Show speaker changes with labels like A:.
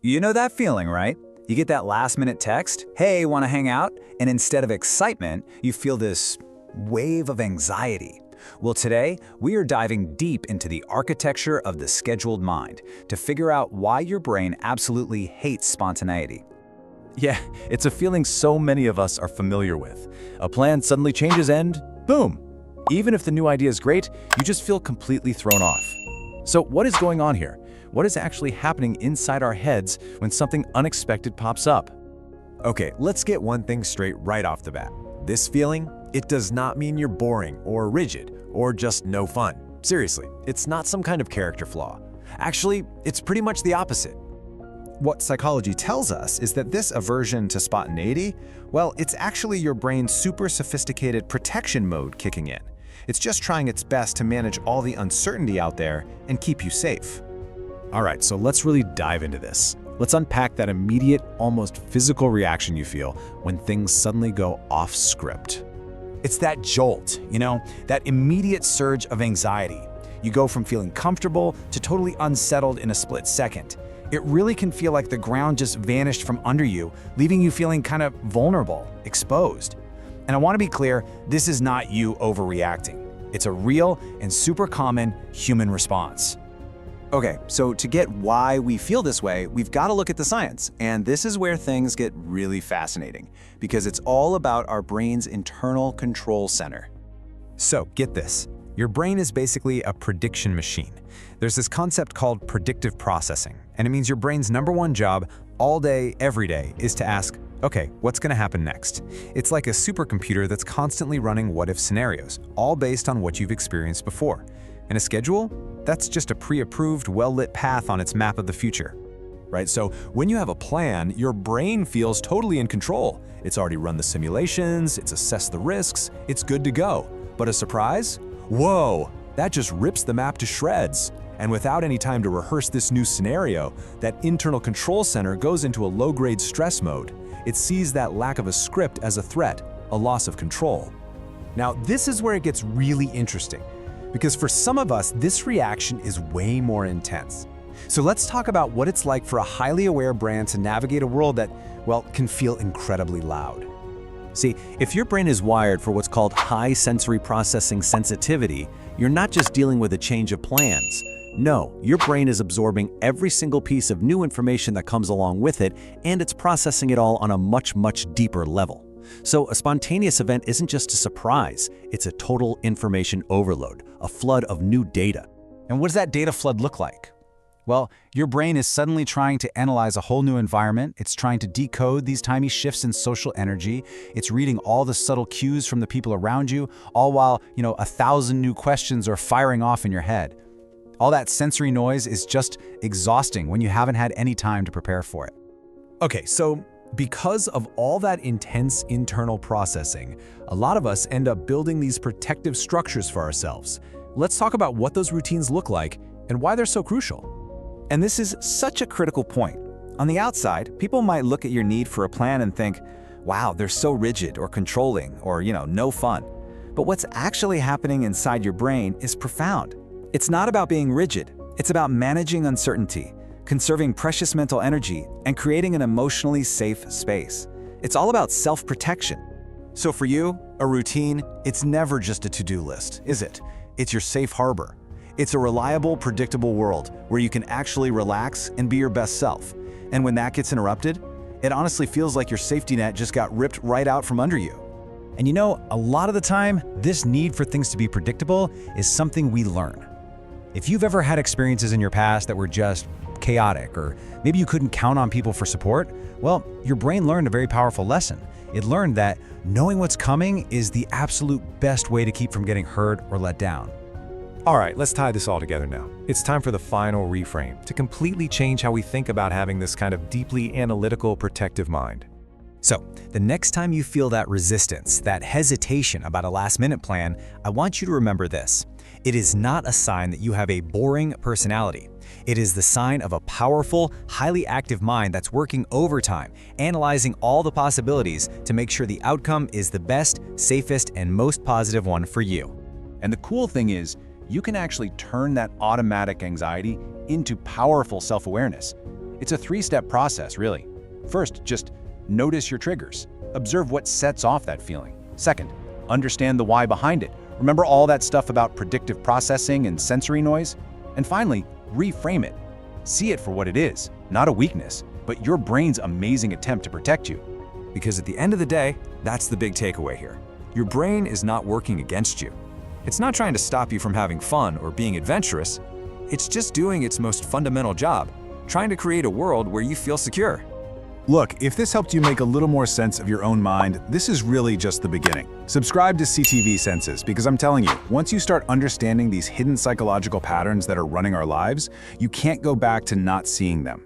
A: You know that feeling, right? You get that last-minute text, hey, want to hang out? And instead of excitement, you feel this wave of anxiety. Well, today, we are diving deep into the architecture of the scheduled mind to figure out why your brain absolutely hates spontaneity.
B: Yeah, it's a feeling so many of us are familiar with. A plan suddenly changes and boom! Even if the new idea is great, you just feel completely thrown off. So what is going on here? What is actually happening inside our heads when something unexpected pops up?
C: Okay, let's get one thing straight right off the bat. This feeling, it does not mean you're boring or rigid or just no fun. Seriously, it's not some kind of character flaw. Actually, it's pretty much the opposite.
D: What psychology tells us is that this aversion to spontaneity, well, it's actually your brain's super sophisticated protection mode kicking in. It's just trying its best to manage all the uncertainty out there and keep you safe.
C: All right, so let's really dive into this. Let's unpack that immediate, almost physical reaction you feel when things suddenly go off script. It's that jolt, that immediate surge of anxiety. You go from feeling comfortable to totally unsettled in a split second. It really can feel like the ground just vanished from under you, leaving you feeling kind of vulnerable, exposed. And I want to be clear, this is not you overreacting. It's a real and super common human response.
A: Okay, so to get why we feel this way, we've got to look at the science. And this is where things get really fascinating, because it's all about our brain's internal control center.
D: So get this, your brain is basically a prediction machine. There's this concept called predictive processing, and it means your brain's #1 job all day, every day, is to ask, okay, what's going to happen next? It's like a supercomputer that's constantly running what-if scenarios, all based on what you've experienced before. And a schedule? That's just a pre-approved, well-lit path on its map of the future.
C: Right, so when you have a plan, your brain feels totally in control. It's already run the simulations, it's assessed the risks, it's good to go. But a surprise? Whoa, that just rips the map to shreds. And without any time to rehearse this new scenario, that internal control center goes into a low-grade stress mode. It sees that lack of a script as a threat, a loss of control. Now, this is where it gets really interesting, because for some of us, this reaction is way more intense. So let's talk about what it's like for a highly aware brain to navigate a world that, well, can feel incredibly loud.
B: See, if your brain is wired for what's called high sensory processing sensitivity, you're not just dealing with a change of plans. No, your brain is absorbing every single piece of new information that comes along with it, and it's processing it all on a much, much deeper level. So a spontaneous event isn't just a surprise, it's a total information overload, a flood of new data.
A: And what does that data flood look like? Well, your brain is suddenly trying to analyze a whole new environment. It's trying to decode these tiny shifts in social energy. It's reading all the subtle cues from the people around you, all while, 1,000 new questions are firing off in your head. All that sensory noise is just exhausting when you haven't had any time to prepare for it.
C: Okay, so because of all that intense internal processing, a lot of us end up building these protective structures for ourselves. Let's talk about what those routines look like and why they're so crucial.
A: And this is such a critical point. On the outside, people might look at your need for a plan and think, wow, they're so rigid or controlling or, no fun. But what's actually happening inside your brain is profound. It's not about being rigid. It's about managing uncertainty, conserving precious mental energy, and creating an emotionally safe space. It's all about self-protection. So for you, a routine, it's never just a to-do list, is it? It's your safe harbor. It's a reliable, predictable world where you can actually relax and be your best self. And when that gets interrupted, it honestly feels like your safety net just got ripped right out from under you.
D: And a lot of the time, this need for things to be predictable is something we learn. If you've ever had experiences in your past that were just chaotic, or maybe you couldn't count on people for support, well, your brain learned a very powerful lesson. It learned that knowing what's coming is the absolute best way to keep from getting hurt or let down.
C: All right, let's tie this all together now. It's time for the final reframe to completely change how we think about having this kind of deeply analytical, protective mind.
D: So, the next time you feel that resistance, that hesitation about a last-minute plan, I want you to remember this. It is not a sign that you have a boring personality. It is the sign of a powerful, highly active mind that's working overtime, analyzing all the possibilities to make sure the outcome is the best, safest, and most positive one for you.
E: And the cool thing is, you can actually turn that automatic anxiety into powerful self-awareness. It's a three-step process, really. First, just notice your triggers. Observe what sets off that feeling. Second, understand the why behind it. Remember all that stuff about predictive processing and sensory noise? And finally, reframe it. See it for what it is, not a weakness, but your brain's amazing attempt to protect you.
C: Because at the end of the day, that's the big takeaway here. Your brain is not working against you. It's not trying to stop you from having fun or being adventurous. It's just doing its most fundamental job, trying to create a world where you feel secure.
F: Look, if this helped you make a little more sense of your own mind, this is really just the beginning. Subscribe to CTV Senses, because I'm telling you, once you start understanding these hidden psychological patterns that are running our lives, you can't go back to not seeing them.